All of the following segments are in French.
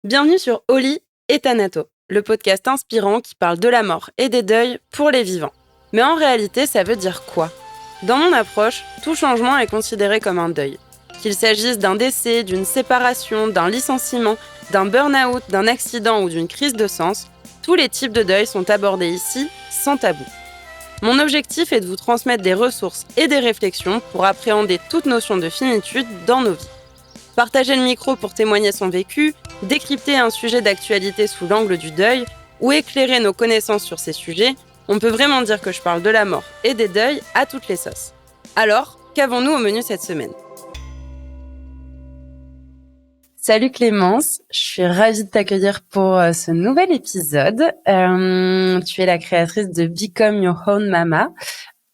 Bienvenue sur Oli et Thanato, le podcast inspirant qui parle de la mort et des deuils pour les vivants. Mais en réalité, ça veut dire quoi ? Dans mon approche, tout changement est considéré comme un deuil. Qu'il s'agisse d'un décès, d'une séparation, d'un licenciement, d'un burn-out, d'un accident ou d'une crise de sens, tous les types de deuil sont abordés ici, sans tabou. Mon objectif est de vous transmettre des ressources et des réflexions pour appréhender toute notion de finitude dans nos vies. Partager le micro pour témoigner son vécu, décrypter un sujet d'actualité sous l'angle du deuil ou éclairer nos connaissances sur ces sujets, on peut vraiment dire que je parle de la mort et des deuils à toutes les sauces. Alors, qu'avons-nous au menu cette semaine ? Salut Clémence, je suis ravie de t'accueillir pour ce nouvel épisode. Tu es la créatrice de Become Your Own Mama,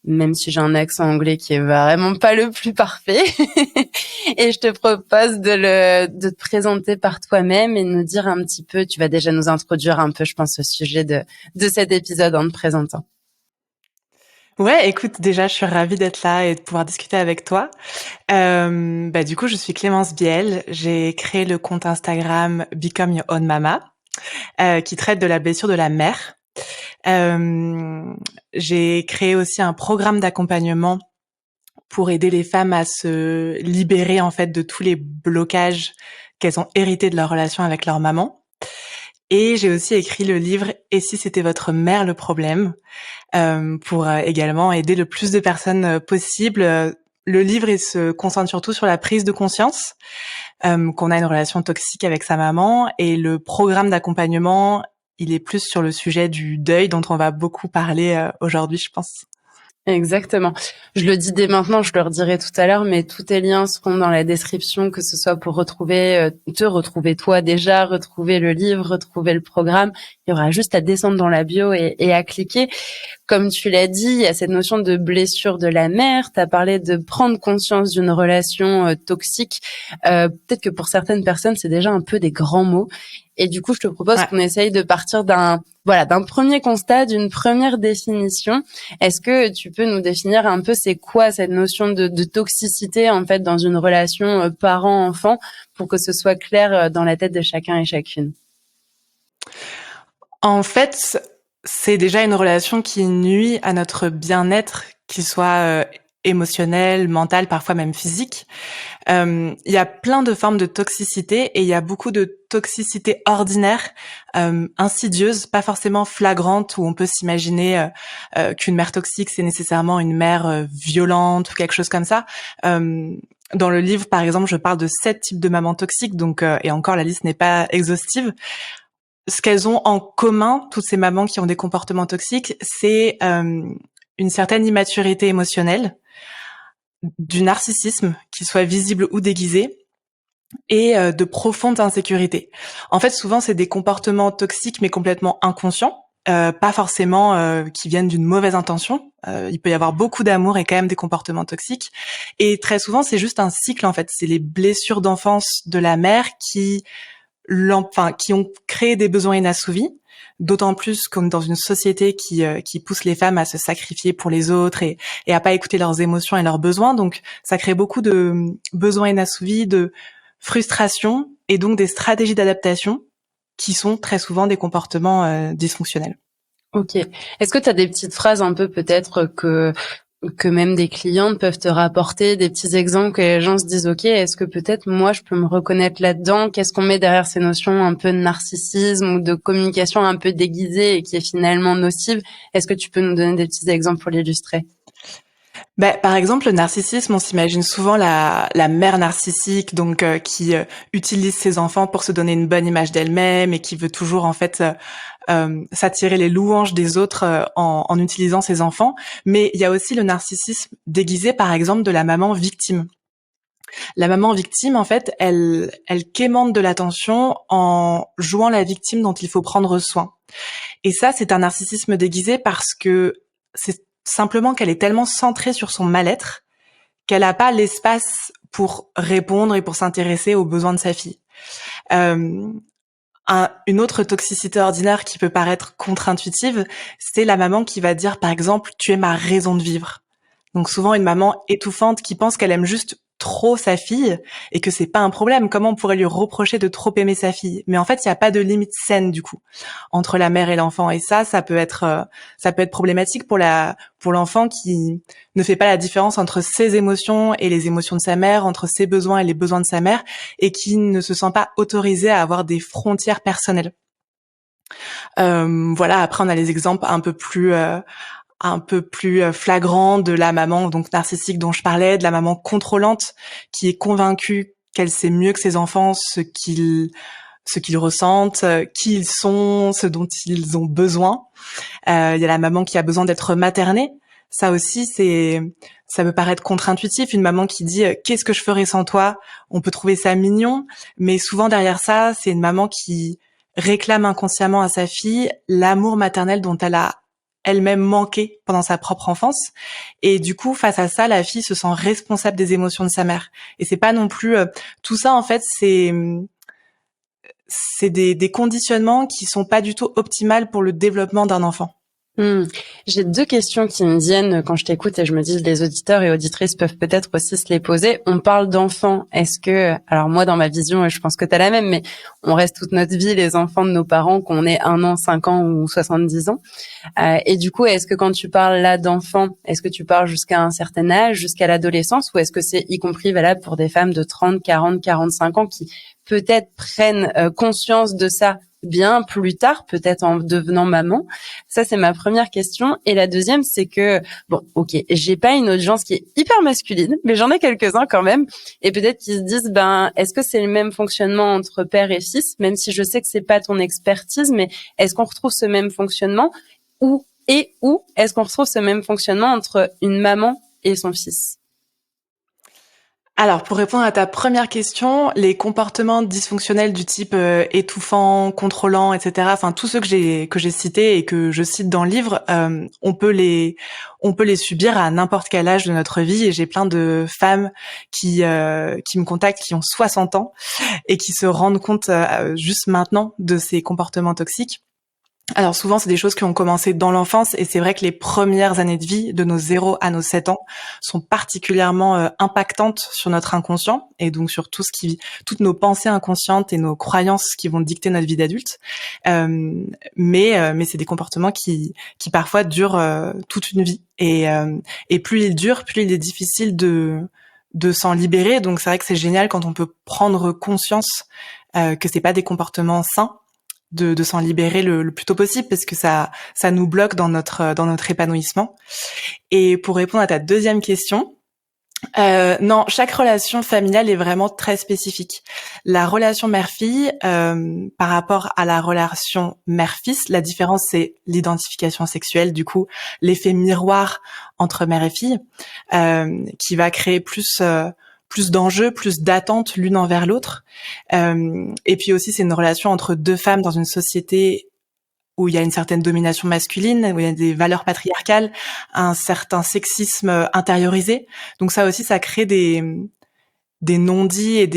même si j'ai un accent anglais qui est vraiment pas le plus parfait. Et je te propose de te présenter par toi-même et de nous dire un petit peu, tu vas déjà nous introduire un peu, je pense, au sujet de cet épisode en te présentant. Ouais, écoute, déjà, je suis ravie d'être là et de pouvoir discuter avec toi. Du coup, je suis Clémence Biel. J'ai créé le compte Instagram Become Your Own Mama, qui traite de la blessure de la mère. J'ai créé aussi un programme d'accompagnement pour aider les femmes à se libérer, en fait, de tous les blocages qu'elles ont hérités de leur relation avec leur maman. Et j'ai aussi écrit le livre « Et si c'était votre mère le problème ?» pour également aider le plus de personnes possible. Le livre, il se concentre surtout sur la prise de conscience qu'on a une relation toxique avec sa maman, et le programme d'accompagnement, il est plus sur le sujet du deuil dont on va beaucoup parler aujourd'hui, je pense. Exactement. Je le dis dès maintenant, je le redirai tout à l'heure, mais tous tes liens seront dans la description, que ce soit pour retrouver, te retrouver toi déjà, retrouver le livre, retrouver le programme. Il y aura juste à descendre dans la bio et à cliquer. Comme tu l'as dit, il y a cette notion de blessure de la mère. Tu as parlé de prendre conscience d'une relation toxique. Peut-être que pour certaines personnes, c'est déjà un peu des grands mots. Et du coup, je te propose qu'on essaye de partir d'un premier constat, d'une première définition. Est-ce que tu peux nous définir un peu c'est quoi cette notion de toxicité en fait dans une relation parent-enfant, pour que ce soit clair dans la tête de chacun et chacune? En fait, c'est déjà une relation qui nuit à notre bien-être, qu'il soit émotionnel, mental, parfois même physique. Il y a plein de formes de toxicité, et il y a beaucoup de toxicité ordinaire, insidieuse, pas forcément flagrante, où on peut s'imaginer qu'une mère toxique, c'est nécessairement une mère violente ou quelque chose comme ça. Dans le livre, par exemple, je parle de 7 types de mamans toxiques, donc et encore, la liste n'est pas exhaustive. Ce qu'elles ont en commun, toutes ces mamans qui ont des comportements toxiques, c'est une certaine immaturité émotionnelle, du narcissisme, qu'il soit visible ou déguisé, et de profondes insécurités. En fait, souvent, c'est des comportements toxiques, mais complètement inconscients, pas forcément qui viennent d'une mauvaise intention. Il peut y avoir beaucoup d'amour et quand même des comportements toxiques. Et très souvent, c'est juste un cycle, en fait. C'est les blessures d'enfance de la mère qui ont créé des besoins inassouvis, d'autant plus qu'on est dans une société qui pousse les femmes à se sacrifier pour les autres et à pas écouter leurs émotions et leurs besoins. Donc, ça crée beaucoup de besoins inassouvis, de frustration, et donc des stratégies d'adaptation qui sont très souvent des comportements dysfonctionnels. Ok. Est-ce que tu as des petites phrases un peu peut-être que même des clientes peuvent te rapporter, des petits exemples que les gens se disent ok, est-ce que peut-être moi je peux me reconnaître là-dedans? Qu'est-ce qu'on met derrière ces notions un peu de narcissisme ou de communication un peu déguisée et qui est finalement nocive? Est-ce que tu peux nous donner des petits exemples pour l'illustrer? Par exemple, le narcissisme, on s'imagine souvent la mère narcissique, donc qui utilise ses enfants pour se donner une bonne image d'elle-même, et qui veut toujours en fait s'attirer les louanges des autres en utilisant ses enfants. Mais il y a aussi le narcissisme déguisé, par exemple, de la maman victime. La maman victime, en fait, elle quémande de l'attention en jouant la victime dont il faut prendre soin. Et ça, c'est un narcissisme déguisé, parce que c'est simplement qu'elle est tellement centrée sur son mal-être qu'elle n'a pas l'espace pour répondre et pour s'intéresser aux besoins de sa fille. Une autre toxicité ordinaire qui peut paraître contre-intuitive, c'est la maman qui va dire, par exemple, « tu es ma raison de vivre ». Donc souvent une maman étouffante qui pense qu'elle aime juste trop sa fille et que c'est pas un problème. Comment on pourrait lui reprocher de trop aimer sa fille? Mais en fait, il y a pas de limite saine du coup entre la mère et l'enfant, et ça peut être problématique pour l'enfant qui ne fait pas la différence entre ses émotions et les émotions de sa mère, entre ses besoins et les besoins de sa mère, et qui ne se sent pas autorisé à avoir des frontières personnelles. Voilà. Après, on a les exemples un peu plus flagrant de la maman donc narcissique dont je parlais, de la maman contrôlante qui est convaincue qu'elle sait mieux que ses enfants ce qu'ils ressentent, qui ils sont, ce dont ils ont besoin. Il y a la maman qui a besoin d'être maternée. Ça aussi, ça peut paraître contre-intuitif. Une maman qui dit qu'est-ce que je ferais sans toi? On peut trouver ça mignon, mais souvent derrière ça, c'est une maman qui réclame inconsciemment à sa fille l'amour maternel dont elle a elle-même manqué pendant sa propre enfance. Et du coup, face à ça, la fille se sent responsable des émotions de sa mère. Et c'est pas non plus tout ça, en fait, c'est des conditionnements qui sont pas du tout optimales pour le développement d'un enfant. J'ai 2 questions qui me viennent quand je t'écoute et je me dis les auditeurs et auditrices peuvent peut-être aussi se les poser. On parle d'enfants. Est-ce que, alors moi dans ma vision, je pense que t'as la même, mais on reste toute notre vie les enfants de nos parents, qu'on ait 1 an, 5 ans ou 70 ans. Et du coup, est-ce que quand tu parles là d'enfants, est-ce que tu parles jusqu'à un certain âge, jusqu'à l'adolescence, ou est-ce que c'est y compris valable pour des femmes de 30, 40, 45 ans qui peut-être prennent conscience de ça bien plus tard, peut-être en devenant maman? Ça, c'est ma première question. Et la deuxième, c'est que, bon, ok, j'ai pas une audience qui est hyper masculine, mais j'en ai quelques-uns quand même. Et peut-être qu'ils se disent, est-ce que c'est le même fonctionnement entre père et fils? Même si je sais que c'est pas ton expertise, mais est-ce qu'on retrouve ce même fonctionnement? Où est-ce qu'on retrouve ce même fonctionnement entre une maman et son fils? Alors, pour répondre à ta première question, les comportements dysfonctionnels du type étouffant, contrôlant, etc., enfin tous ceux que j'ai cités et que je cite dans le livre, on peut les subir à n'importe quel âge de notre vie. Et j'ai plein de femmes qui me contactent, qui ont 60 ans et qui se rendent compte juste maintenant de ces comportements toxiques. Alors souvent, c'est des choses qui ont commencé dans l'enfance, et c'est vrai que les premières années de vie, de nos 0 à nos 7 ans, sont particulièrement impactantes sur notre inconscient, et donc sur toutes nos pensées inconscientes et nos croyances qui vont dicter notre vie d'adulte. Mais c'est des comportements qui parfois durent toute une vie, et plus ils durent, plus il est difficile de s'en libérer. Donc c'est vrai que c'est génial quand on peut prendre conscience que c'est pas des comportements sains, de s'en libérer le plus tôt possible, parce que ça nous bloque dans notre épanouissement. Et pour répondre à ta deuxième question, non, chaque relation familiale est vraiment très spécifique. La relation mère-fille, par rapport à la relation mère-fils, la différence, c'est l'identification sexuelle, du coup, l'effet miroir entre mère et fille, qui va créer plus d'enjeux, plus d'attentes l'une envers l'autre. Et puis aussi, c'est une relation entre 2 femmes dans une société où il y a une certaine domination masculine, où il y a des valeurs patriarcales, un certain sexisme intériorisé. Donc ça aussi, ça crée des non-dits et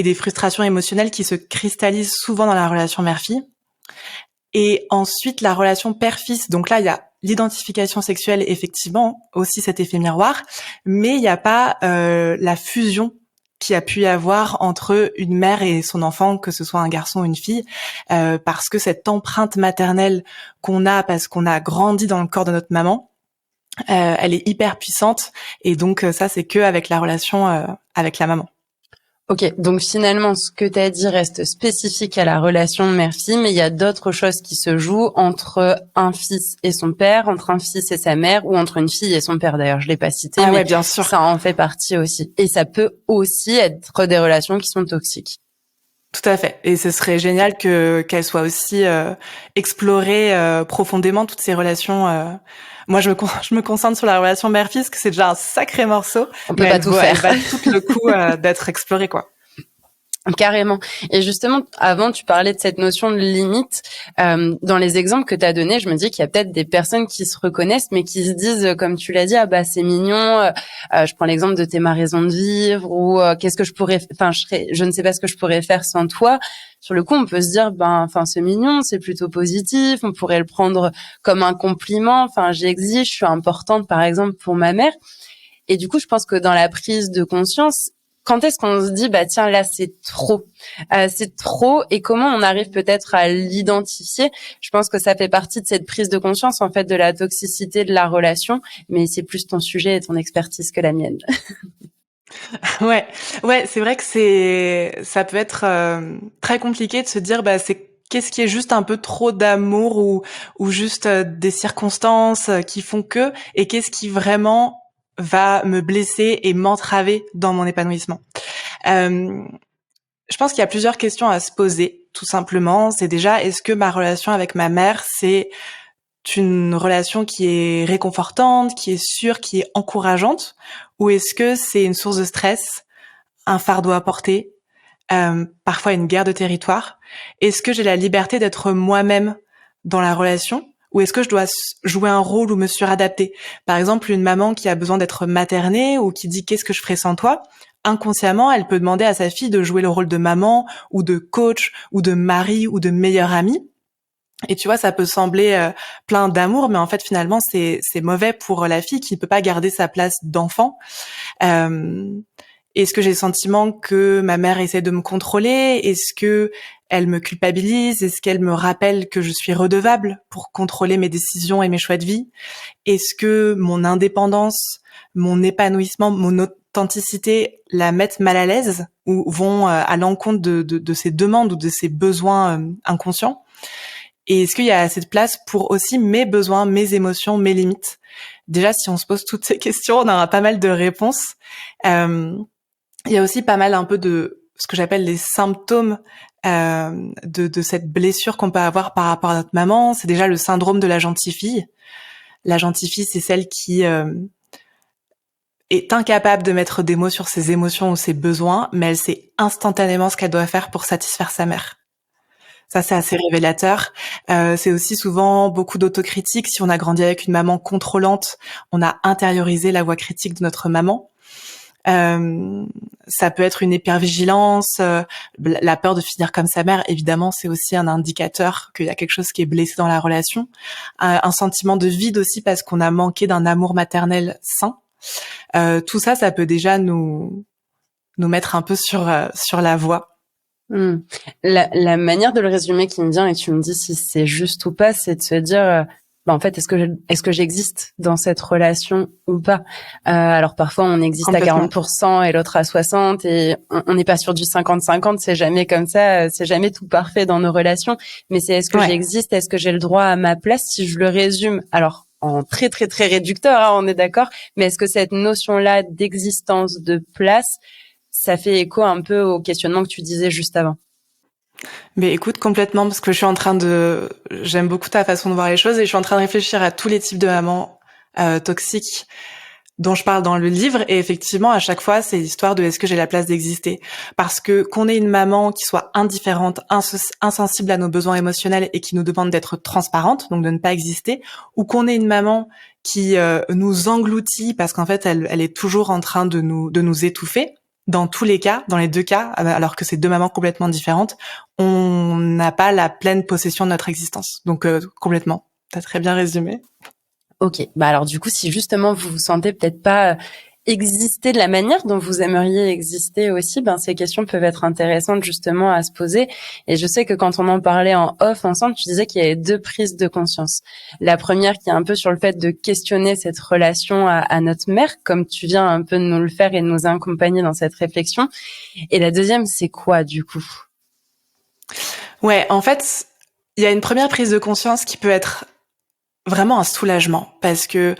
des frustrations émotionnelles qui se cristallisent souvent dans la relation mère-fille. Et ensuite, la relation père-fils. Donc là, il y a l'identification sexuelle, effectivement, aussi cet effet miroir, mais il n'y a pas la fusion qu'il y a pu y avoir entre une mère et son enfant, que ce soit un garçon ou une fille, parce que cette empreinte maternelle qu'on a, parce qu'on a grandi dans le corps de notre maman, elle est hyper puissante, et donc ça, c'est que avec la relation avec la maman. Ok, donc finalement, ce que tu as dit reste spécifique à la relation mère-fille, mais il y a d'autres choses qui se jouent entre un fils et son père, entre un fils et sa mère, ou entre une fille et son père. D'ailleurs, je l'ai pas cité, mais ouais, bien sûr. Ça en fait partie aussi. Et ça peut aussi être des relations qui sont toxiques. Tout à fait. Et ce serait génial qu'elles soient aussi explorées profondément, toutes ces relations. Moi, je me concentre sur la relation mère-fils, que c'est déjà un sacré morceau. On peut pas tout faire. Elle va tout le coup d'être explorée, quoi. Carrément. Et justement, avant, tu parlais de cette notion de limite. Dans les exemples que tu as donnés, je me dis qu'il y a peut-être des personnes qui se reconnaissent, mais qui se disent, comme tu l'as dit, ah bah c'est mignon. Je prends l'exemple de t'es ma raison de vivre, ou qu'est-ce que je pourrais, je ne sais pas ce que je pourrais faire sans toi. Sur le coup, on peut se dire, c'est mignon, c'est plutôt positif. On pourrait le prendre comme un compliment. J'existe, je suis importante, par exemple, pour ma mère. Et du coup, je pense que dans la prise de conscience, quand est-ce qu'on se dit, bah tiens, là, c'est trop, et comment on arrive peut-être à l'identifier? Je pense que ça fait partie de cette prise de conscience, en fait, de la toxicité de la relation, mais c'est plus ton sujet et ton expertise que la mienne. Ouais, ouais, c'est vrai que ça peut être très compliqué de se dire, bah, c'est qu'est-ce qui est juste un peu trop d'amour ou juste des circonstances qui font que, et qu'est-ce qui vraiment va me blesser et m'entraver dans mon épanouissement. Euh, je pense qu'il y a plusieurs questions à se poser, tout simplement. C'est déjà, est-ce que ma relation avec ma mère, c'est une relation qui est réconfortante, qui est sûre, qui est encourageante, ou est-ce que c'est une source de stress, un fardeau à porter, parfois une guerre de territoire? Est-ce que j'ai la liberté d'être moi-même dans la relation, ou est-ce que je dois jouer un rôle ou me suradapter? Par exemple, une maman qui a besoin d'être maternée ou qui dit qu'est-ce que je ferais sans toi? Inconsciemment, elle peut demander à sa fille de jouer le rôle de maman ou de coach ou de mari ou de meilleure amie. Et tu vois, ça peut sembler plein d'amour, mais en fait, finalement, c'est mauvais pour la fille qui ne peut pas garder sa place d'enfant. Euh, Est-ce que j'ai le sentiment que ma mère essaie de me contrôler? Est-ce que elle me culpabilise? Est-ce qu'elle me rappelle que je suis redevable pour contrôler mes décisions et mes choix de vie? Est-ce que mon indépendance, mon épanouissement, mon authenticité la mettent mal à l'aise ou vont à l'encontre de ses demandes ou de ses besoins inconscients? Et est-ce qu'il y a assez de place pour aussi mes besoins, mes émotions, mes limites? Déjà, si on se pose toutes ces questions, on aura pas mal de réponses. Il y a aussi pas mal un peu de ce que j'appelle les symptômes de cette blessure qu'on peut avoir par rapport à notre maman. C'est déjà le syndrome de la gentille fille. La gentille fille, c'est celle qui est incapable de mettre des mots sur ses émotions ou ses besoins, mais elle sait instantanément ce qu'elle doit faire pour satisfaire sa mère. Ça, c'est assez révélateur. C'est aussi souvent beaucoup d'autocritique. Si on a grandi avec une maman contrôlante, on a intériorisé la voix critique de notre maman. Ça peut être une hypervigilance, la peur de finir comme sa mère. Évidemment, c'est aussi un indicateur qu'il y a quelque chose qui est blessé dans la relation. Un sentiment de vide aussi parce qu'on a manqué d'un amour maternel sain. Tout ça, ça peut déjà nous mettre un peu sur la voie. La manière de le résumer qui me vient, et tu me dis si c'est juste ou pas, c'est de se dire, bah en fait, est-ce que j'existe dans cette relation ou pas? Alors parfois on existe à 40% et l'autre à 60%, et on n'est pas sur du 50-50, c'est jamais comme ça, c'est jamais tout parfait dans nos relations. Mais c'est est-ce que j'existe, est-ce que j'ai le droit à ma place? Si je le résume, alors en très très très réducteur, hein, on est d'accord, mais est-ce que cette notion-là d'existence, de place, ça fait écho un peu au questionnement que tu disais juste avant? Mais écoute, complètement, parce que j'aime beaucoup ta façon de voir les choses et je suis en train de réfléchir à tous les types de mamans toxiques dont je parle dans le livre, et effectivement, à chaque fois, c'est l'histoire de est-ce que j'ai la place d'exister? Parce que qu'on ait une maman qui soit indifférente, insensible à nos besoins émotionnels et qui nous demande d'être transparente, donc de ne pas exister, ou qu'on ait une maman qui nous engloutit parce qu'en fait, elle est toujours en train de nous étouffer. Dans tous les cas, dans les deux cas, alors que c'est deux mamans complètement différentes, on n'a pas la pleine possession de notre existence. Donc complètement, t'as très bien résumé. Ok, bah alors du coup, si justement vous vous sentez peut-être pas exister de la manière dont vous aimeriez exister aussi, ben ces questions peuvent être intéressantes justement à se poser. Et je sais que quand on en parlait en off ensemble, tu disais qu'il y avait deux prises de conscience. La première qui est un peu sur le fait de questionner cette relation à notre mère, comme tu viens un peu de nous le faire et de nous accompagner dans cette réflexion. Et la deuxième, c'est quoi du coup? Ouais, en fait, il y a une première prise de conscience qui peut être vraiment un soulagement, parce que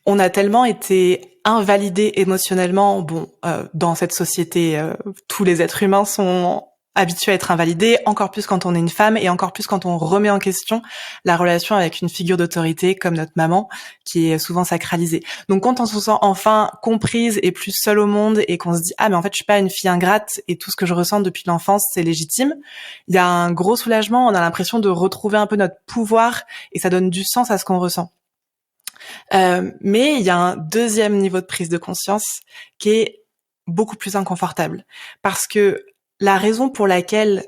on a tellement été invalidés émotionnellement. Bon, dans cette société, tous les êtres humains sont habitués à être invalidés, encore plus quand on est une femme et encore plus quand on remet en question la relation avec une figure d'autorité comme notre maman, qui est souvent sacralisée. Donc quand on se sent enfin comprise et plus seule au monde et qu'on se dit « Ah, mais en fait, je suis pas une fille ingrate et tout ce que je ressens depuis l'enfance, c'est légitime », il y a un gros soulagement, on a l'impression de retrouver un peu notre pouvoir et ça donne du sens à ce qu'on ressent. Mais il y a un deuxième niveau de prise de conscience qui est beaucoup plus inconfortable. Parce que la raison pour laquelle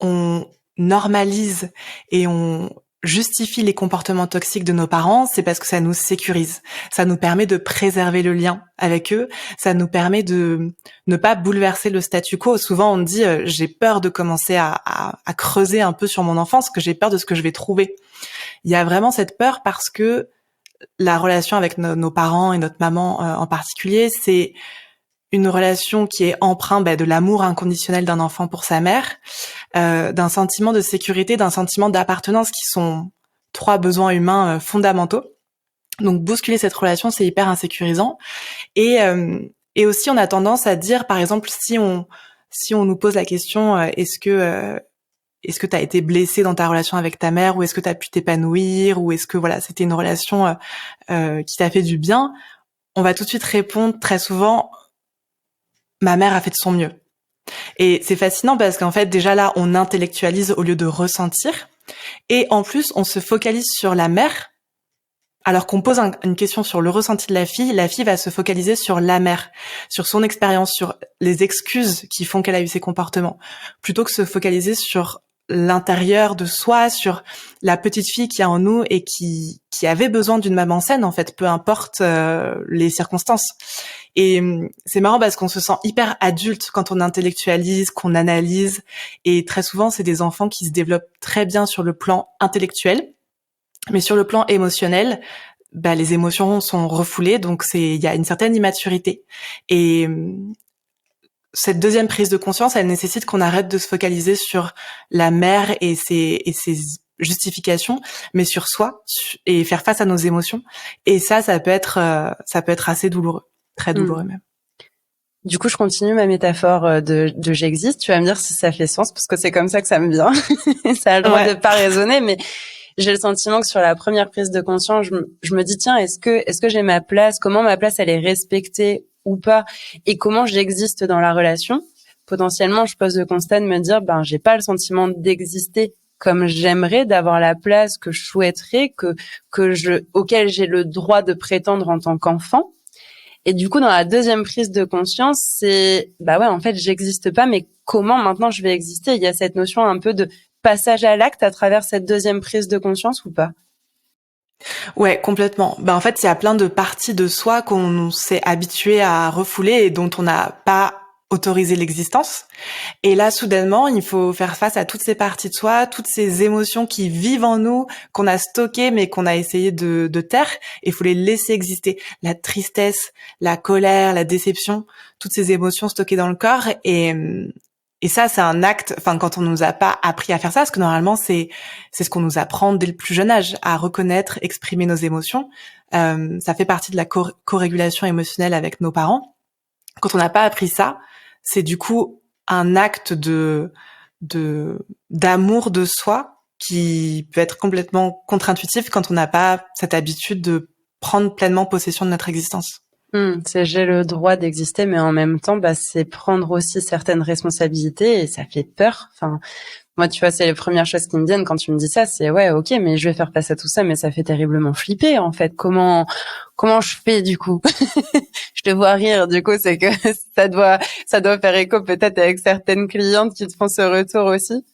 on normalise et on justifie les comportements toxiques de nos parents, c'est parce que ça nous sécurise. Ça nous permet de préserver le lien avec eux. Ça nous permet de ne pas bouleverser le statu quo. Souvent, on dit j'ai peur de commencer à creuser un peu sur mon enfance, que j'ai peur de ce que je vais trouver. Il y a vraiment cette peur parce que la relation avec nos parents et notre maman en particulier, c'est une relation qui est empreinte de l'amour inconditionnel d'un enfant pour sa mère, d'un sentiment de sécurité, d'un sentiment d'appartenance qui sont 3 besoins humains fondamentaux. Donc bousculer cette relation, c'est hyper insécurisant. Et aussi, on a tendance à dire, par exemple, si on nous pose la question, est-ce que tu as été blessé dans ta relation avec ta mère, ou est-ce que tu as pu t'épanouir, ou est-ce que voilà, c'était une relation qui t'a fait du bien, on va tout de suite répondre très souvent ma mère a fait de son mieux. Et c'est fascinant parce qu'en fait, déjà là, on intellectualise au lieu de ressentir. Et en plus, on se focalise sur la mère, alors qu'on pose une question sur le ressenti de la fille va se focaliser sur la mère, sur son expérience, sur les excuses qui font qu'elle a eu ces comportements, plutôt que se focaliser sur l'intérieur de soi, sur la petite fille qui a en nous et qui avait besoin d'une maman saine, en fait, peu importe les circonstances. Et c'est marrant parce qu'on se sent hyper adulte quand on intellectualise, qu'on analyse. Et très souvent, c'est des enfants qui se développent très bien sur le plan intellectuel. Mais sur le plan émotionnel, les émotions sont refoulées. Donc, il y a une certaine immaturité. Et cette deuxième prise de conscience, elle nécessite qu'on arrête de se focaliser sur la mère et ses justifications, mais sur soi et faire face à nos émotions. Et ça peut être assez douloureux. Très douloureux même. Du coup, je continue ma métaphore de j'existe. Tu vas me dire si ça fait sens, parce que c'est comme ça que ça me vient. Ça a le droit de pas raisonner, mais j'ai le sentiment que sur la première prise de conscience, je me dis tiens, est-ce que j'ai ma place? Comment ma place elle est respectée ou pas? Et comment j'existe dans la relation? Potentiellement, je pose le constat de me dire j'ai pas le sentiment d'exister comme j'aimerais, d'avoir la place que je souhaiterais, auquel j'ai le droit de prétendre en tant qu'enfant. Et du coup, dans la deuxième prise de conscience, c'est, en fait, j'existe pas, mais comment maintenant je vais exister? Il y a cette notion un peu de passage à l'acte à travers cette deuxième prise de conscience ou pas? Ouais, complètement. En fait, il y a plein de parties de soi qu'on s'est habitué à refouler et dont on n'a pas autorisé l'existence. Et là, soudainement, il faut faire face à toutes ces parties de soi, toutes ces émotions qui vivent en nous, qu'on a stockées, mais qu'on a essayé de taire. Et il faut les laisser exister. La tristesse, la colère, la déception, toutes ces émotions stockées dans le corps. Et ça, c'est un acte, quand on nous a pas appris à faire ça, parce que normalement, c'est ce qu'on nous apprend dès le plus jeune âge, à reconnaître, exprimer nos émotions. Ça fait partie de la co-régulation émotionnelle avec nos parents. Quand on n'a pas appris ça, c'est du coup un acte d'amour de soi qui peut être complètement contre-intuitif quand on n'a pas cette habitude de prendre pleinement possession de notre existence. C'est j'ai le droit d'exister, mais en même temps, c'est prendre aussi certaines responsabilités et ça fait peur. Enfin, moi, tu vois, c'est les premières choses qui me viennent quand tu me dis ça, c'est ouais, ok, mais je vais faire face à tout ça, mais ça fait terriblement flipper, en fait. Comment je fais, du coup? Je te vois rire, du coup, c'est que ça doit faire écho peut-être avec certaines clientes qui te font ce retour aussi.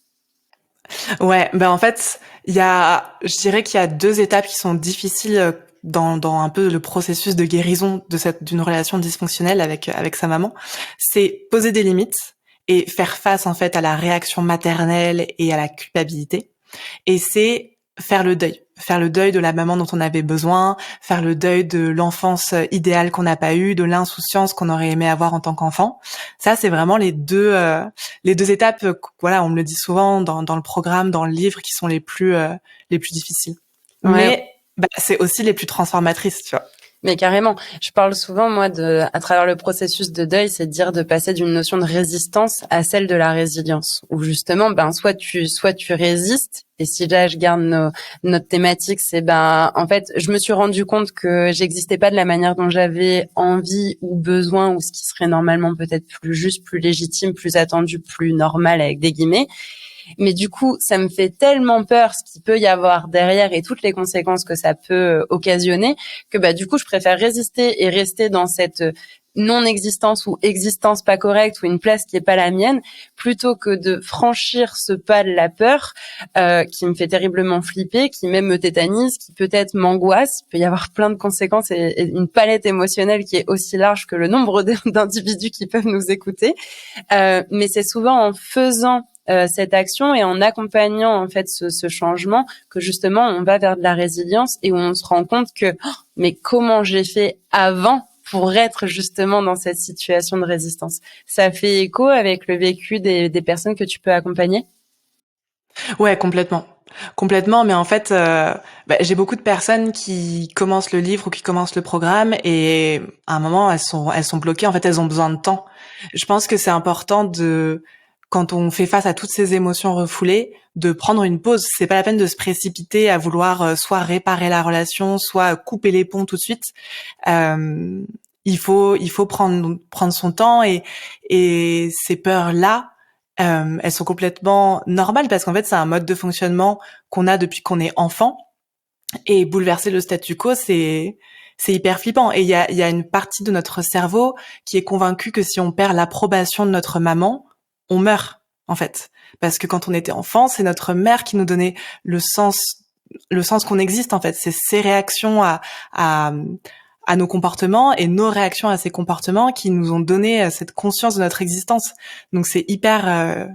Ouais, en fait, je dirais qu'il y a 2 étapes qui sont difficiles dans un peu le processus de guérison d'une relation dysfonctionnelle avec sa maman. C'est poser des limites et faire face en fait à la réaction maternelle et à la culpabilité. Et c'est faire le deuil de la maman dont on avait besoin, faire le deuil de l'enfance idéale qu'on n'a pas eue, de l'insouciance qu'on aurait aimé avoir en tant qu'enfant. Ça, c'est vraiment les deux étapes. Voilà, on me le dit souvent dans le programme, dans le livre, qui sont les plus difficiles. Ouais. Mais c'est aussi les plus transformatrices, tu vois. Mais carrément, je parle souvent, moi, à travers le processus de deuil, c'est de dire de passer d'une notion de résistance à celle de la résilience, où justement, soit tu résistes, et si là je garde notre thématique, c'est en fait, je me suis rendu compte que j'existais pas de la manière dont j'avais envie ou besoin, ou ce qui serait normalement peut-être plus juste, plus légitime, plus attendu, plus normal avec des guillemets. Mais du coup, ça me fait tellement peur ce qu'il peut y avoir derrière et toutes les conséquences que ça peut occasionner que du coup, je préfère résister et rester dans cette non-existence ou existence pas correcte ou une place qui est pas la mienne, plutôt que de franchir ce pas de la peur qui me fait terriblement flipper, qui même me tétanise, qui peut-être m'angoisse. Il peut y avoir plein de conséquences et une palette émotionnelle qui est aussi large que le nombre d'individus qui peuvent nous écouter. Mais c'est souvent en faisant cette action et en accompagnant en fait ce changement que justement on va vers de la résilience et où on se rend compte que mais comment j'ai fait avant pour être justement dans cette situation de résistance. Ça fait écho avec le vécu des personnes que tu peux accompagner? Ouais, complètement. Complètement, mais en fait, j'ai beaucoup de personnes qui commencent le livre ou qui commencent le programme et à un moment, elles sont bloquées. En fait, elles ont besoin de temps. Je pense que c'est important quand on fait face à toutes ces émotions refoulées, de prendre une pause. C'est pas la peine de se précipiter à vouloir soit réparer la relation, soit couper les ponts tout de suite. Euh, il faut prendre son temps et ces peurs-là, elles sont complètement normales parce qu'en fait, c'est un mode de fonctionnement qu'on a depuis qu'on est enfant et bouleverser le statu quo, c'est hyper flippant. Et il y a une partie de notre cerveau qui est convaincue que si on perd l'approbation de notre maman, on meurt, en fait. Parce que quand on était enfant, c'est notre mère qui nous donnait le sens qu'on existe, en fait. C'est ses réactions à, à nos comportements et nos réactions à ces comportements qui nous ont donné cette conscience de notre existence. Donc c'est hyper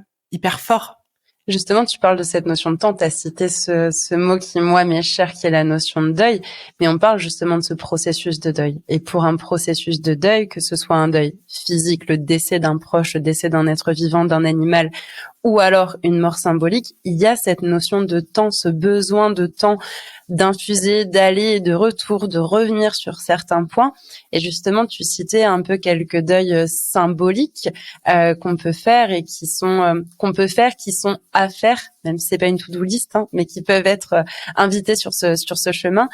fort. Justement, tu parles de cette notion de temps, tu as cité ce mot qui, moi, m'est cher, qui est la notion de deuil, mais on parle justement de ce processus de deuil. Et pour un processus de deuil, que ce soit un deuil physique, le décès d'un proche, le décès d'un être vivant, d'un animal, ou alors une mort symbolique, il y a cette notion de temps, ce besoin de temps d'infuser, d'aller et de retour, de revenir sur certains points. Et justement, tu citais un peu quelques deuils symboliques qu'on peut faire et qui sont à faire, même si c'est pas une to-do list, hein, mais qui peuvent être invités sur ce chemin.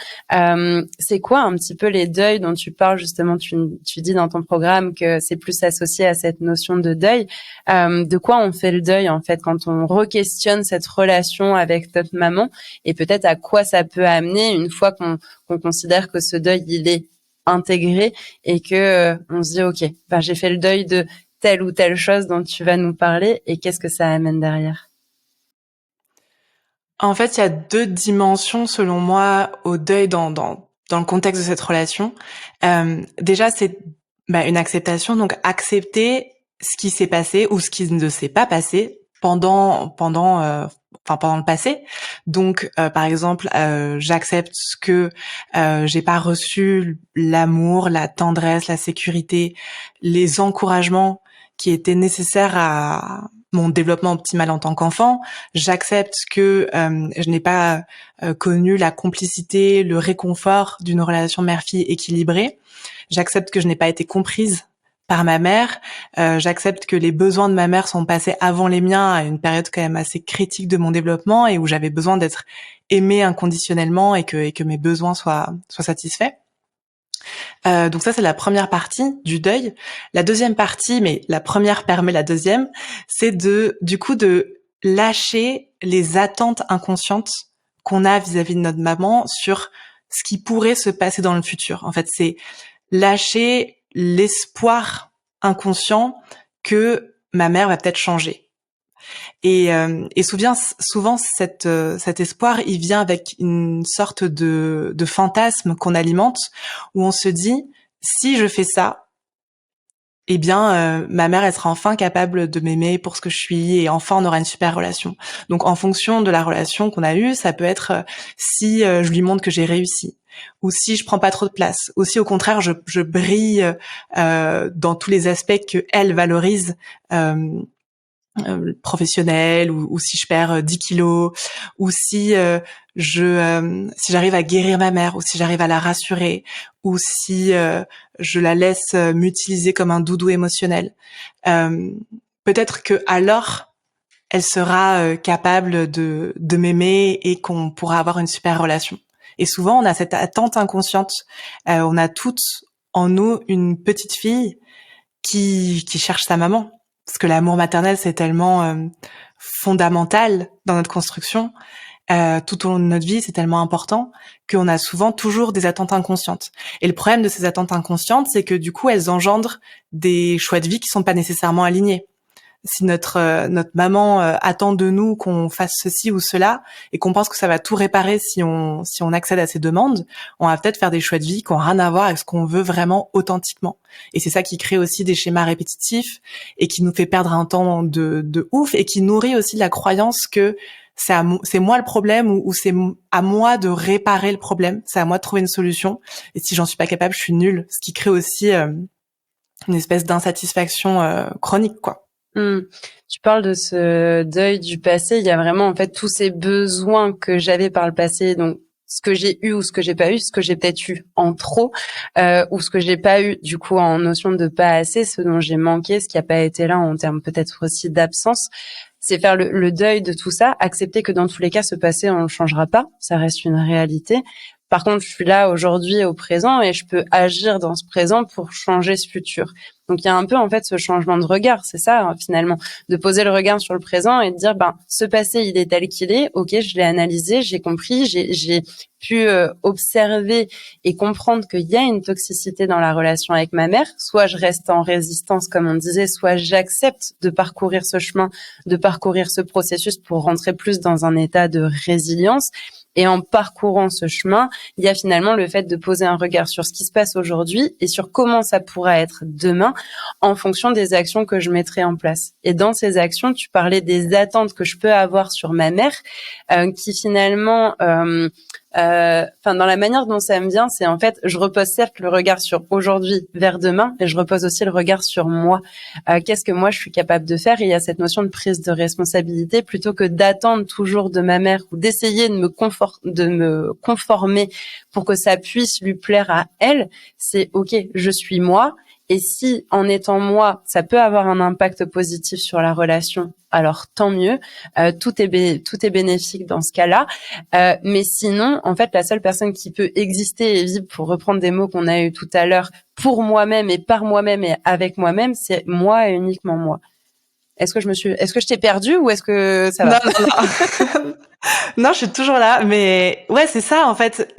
C'est quoi un petit peu les deuils dont tu parles justement? Tu dis dans ton programme que c'est plus associé à cette notion de deuil. De quoi on fait le deuil en fait quand on re-questionne cette relation avec notre maman et peut-être à quoi ça peut amener une fois qu'on considère que ce deuil il est intégré et que on se dit ok, ben j'ai fait le deuil de telle ou telle chose dont tu vas nous parler et qu'est-ce que ça amène derrière? En fait, il y a 2 dimensions selon moi au deuil dans le contexte de cette relation. Déjà, c'est une acceptation, donc accepter ce qui s'est passé ou ce qui ne s'est pas passé pendant le passé. Donc, par exemple, j'accepte que j'ai pas reçu l'amour, la tendresse, la sécurité, les encouragements qui étaient nécessaires à mon développement optimal en tant qu'enfant. J'accepte que je n'ai pas connu la complicité, le réconfort d'une relation mère-fille équilibrée. J'accepte que je n'ai pas été comprise par ma mère. J'accepte que les besoins de ma mère sont passés avant les miens à une période quand même assez critique de mon développement et où j'avais besoin d'être aimée inconditionnellement et que mes besoins soient satisfaits. Donc ça, c'est la première partie du deuil. La deuxième partie, mais la première permet la deuxième, c'est de lâcher les attentes inconscientes qu'on a vis-à-vis de notre maman sur ce qui pourrait se passer dans le futur. En fait, c'est lâcher l'espoir inconscient que ma mère va peut-être changer. Et souvent cet espoir, il vient avec une sorte de fantasme qu'on alimente, où on se dit si je fais ça, eh bien ma mère elle sera enfin capable de m'aimer pour ce que je suis et enfin on aura une super relation. Donc en fonction de la relation qu'on a eue, ça peut être si je lui montre que j'ai réussi, ou si je prends pas trop de place, ou si au contraire je brille dans tous les aspects que elle valorise. Professionnelle, ou si je perds 10 kilos, ou si si j'arrive à guérir ma mère, ou si j'arrive à la rassurer, ou si je la laisse m'utiliser comme un doudou émotionnel. Peut-être que alors elle sera capable de m'aimer et qu'on pourra avoir une super relation. Et souvent on a cette attente inconsciente. On a toutes en nous une petite fille qui cherche sa maman. Parce que l'amour maternel, c'est tellement fondamental dans notre construction. tout au long de notre vie, c'est tellement important qu'on a souvent toujours des attentes inconscientes. Et le problème de ces attentes inconscientes, c'est que du coup, elles engendrent des choix de vie qui sont pas nécessairement alignés. Si notre maman attend de nous qu'on fasse ceci ou cela et qu'on pense que ça va tout réparer si on accède à ses demandes, on va peut-être faire des choix de vie qui ont rien à voir avec ce qu'on veut vraiment authentiquement. Et c'est ça qui crée aussi des schémas répétitifs et qui nous fait perdre un temps de ouf et qui nourrit aussi la croyance que c'est moi le problème ou c'est à moi de réparer le problème, c'est à moi de trouver une solution. Et si j'en suis pas capable, je suis nulle. Ce qui crée aussi une espèce d'insatisfaction chronique, quoi. Tu parles de ce deuil du passé. Il y a vraiment en fait tous ces besoins que j'avais par le passé, donc ce que j'ai eu ou ce que j'ai pas eu, ce que j'ai peut-être eu en trop ou ce que j'ai pas eu du coup en notion de pas assez, ce dont j'ai manqué, ce qui a pas été là en termes peut-être aussi d'absence. C'est faire le deuil de tout ça, accepter que dans tous les cas ce passé on le changera pas, ça reste une réalité. Par contre, je suis là aujourd'hui au présent et je peux agir dans ce présent pour changer ce futur. Donc, il y a un peu, en fait, ce changement de regard. C'est ça, hein, finalement, de poser le regard sur le présent et de dire, ce passé, il est tel qu'il est. OK, je l'ai analysé, j'ai compris, j'ai pu observer et comprendre qu'il y a une toxicité dans la relation avec ma mère. Soit je reste en résistance, comme on disait, soit j'accepte de parcourir ce chemin, de parcourir ce processus pour rentrer plus dans un état de résilience. Et en parcourant ce chemin, il y a finalement le fait de poser un regard sur ce qui se passe aujourd'hui et sur comment ça pourra être demain en fonction des actions que je mettrai en place. Et dans ces actions, tu parlais des attentes que je peux avoir sur ma mère, qui finalement, dans la manière dont ça me vient, c'est en fait, je repose certes le regard sur aujourd'hui vers demain, mais je repose aussi le regard sur moi. Qu'est-ce que moi je suis capable de faire? Et il y a cette notion de prise de responsabilité plutôt que d'attendre toujours de ma mère ou d'essayer de me conformer pour que ça puisse lui plaire à elle. C'est OK, je suis moi. Et si, en étant moi, ça peut avoir un impact positif sur la relation, alors tant mieux. Tout est bénéfique dans ce cas-là. Mais sinon, en fait, la seule personne qui peut exister et vivre, pour reprendre des mots qu'on a eu tout à l'heure, pour moi-même et par moi-même et avec moi-même, c'est moi et uniquement moi. Est-ce que je t'ai perdu ou est-ce que ça va? Non. Non, je suis toujours là. Mais ouais, c'est ça, en fait,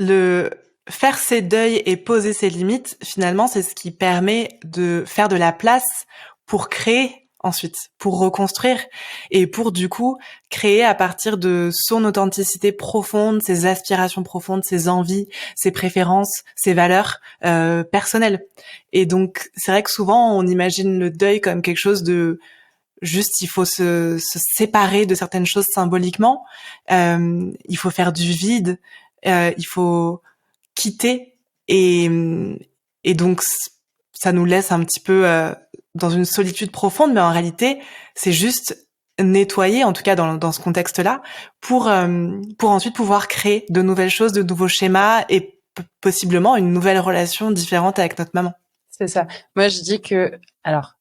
faire ses deuils et poser ses limites, finalement, c'est ce qui permet de faire de la place pour créer ensuite, pour reconstruire et pour du coup créer à partir de son authenticité profonde, ses aspirations profondes, ses envies, ses préférences, ses valeurs personnelles. Et donc, c'est vrai que souvent, on imagine le deuil comme quelque chose de juste, il faut se séparer de certaines choses symboliquement, il faut faire du vide, il faut quitter et donc ça nous laisse un petit peu dans une solitude profonde, mais en réalité c'est juste nettoyer, en tout cas dans ce contexte-là, pour ensuite pouvoir créer de nouvelles choses, de nouveaux schémas et possiblement une nouvelle relation différente avec notre maman. C'est ça. Moi je dis que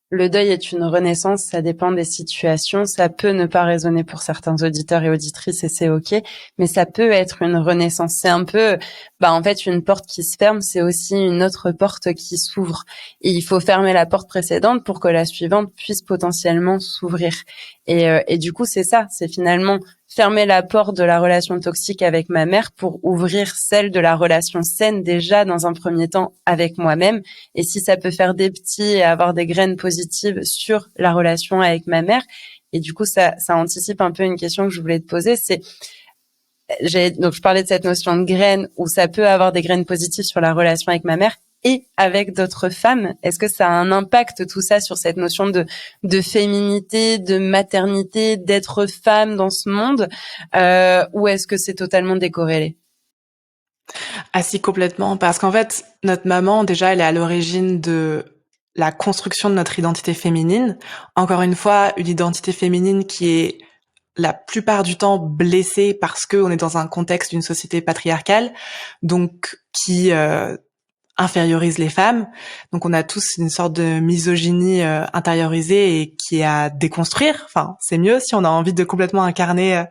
le deuil est une renaissance, ça dépend des situations, ça peut ne pas résonner pour certains auditeurs et auditrices et c'est OK, mais ça peut être une renaissance. C'est un peu, en fait, une porte qui se ferme, c'est aussi une autre porte qui s'ouvre. Et il faut fermer la porte précédente pour que la suivante puisse potentiellement s'ouvrir. Et du coup, c'est ça, c'est finalement fermer la porte de la relation toxique avec ma mère pour ouvrir celle de la relation saine déjà dans un premier temps avec moi-même. Et si ça peut faire des petits et avoir des graines positives sur la relation avec ma mère, et du coup ça anticipe un peu une question que je voulais te poser, donc je parlais de cette notion de graines où ça peut avoir des graines positives sur la relation avec ma mère et avec d'autres femmes. Est-ce que ça a un impact tout ça sur cette notion de féminité, de maternité, d'être femme dans ce monde, ou est-ce que c'est totalement décorrélé? Ah si, complètement, parce qu'en fait, notre maman, déjà, elle est à l'origine de la construction de notre identité féminine. Encore une fois, une identité féminine qui est la plupart du temps blessée parce qu'on est dans un contexte d'une société patriarcale, donc qui infériorise les femmes. Donc on a tous une sorte de misogynie intériorisée et qui est à déconstruire. Enfin, c'est mieux si on a envie de complètement incarner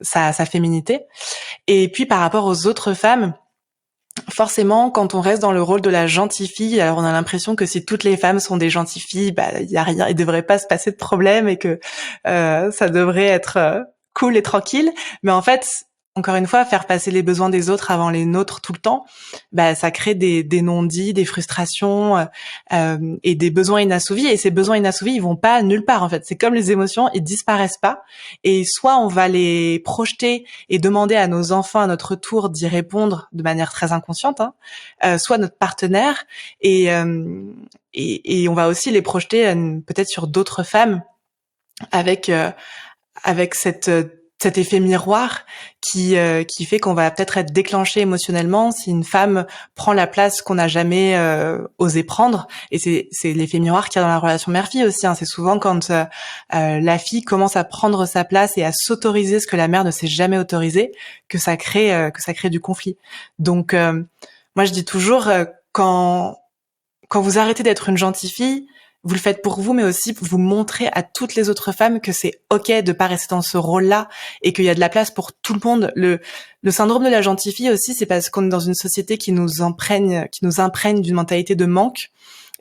sa féminité. Et puis par rapport aux autres femmes, forcément, quand on reste dans le rôle de la gentille fille, alors on a l'impression que si toutes les femmes sont des gentilles filles, il y a rien, il devrait pas se passer de problème et que ça devrait être cool et tranquille. Mais en fait, encore une fois, faire passer les besoins des autres avant les nôtres tout le temps, ça crée des non-dits, des frustrations et des besoins inassouvis. Et ces besoins inassouvis, ils vont pas nulle part en fait. C'est comme les émotions, ils disparaissent pas. Et soit on va les projeter et demander à nos enfants à notre tour d'y répondre de manière très inconsciente, soit notre partenaire. Et on va aussi les projeter peut-être sur d'autres femmes avec cet effet miroir qui fait qu'on va peut-être être déclenché émotionnellement si une femme prend la place qu'on n'a jamais osé prendre. Et c'est l'effet miroir qu'il y a dans la relation mère-fille aussi. C'est souvent quand la fille commence à prendre sa place et à s'autoriser ce que la mère ne s'est jamais autorisé que ça crée du conflit. Donc moi je dis toujours quand vous arrêtez d'être une gentille fille, vous le faites pour vous, mais aussi vous montrez à toutes les autres femmes que c'est ok de pas rester dans ce rôle-là et qu'il y a de la place pour tout le monde. Le syndrome de la gentille fille aussi, c'est parce qu'on est dans une société qui nous imprègne d'une mentalité de manque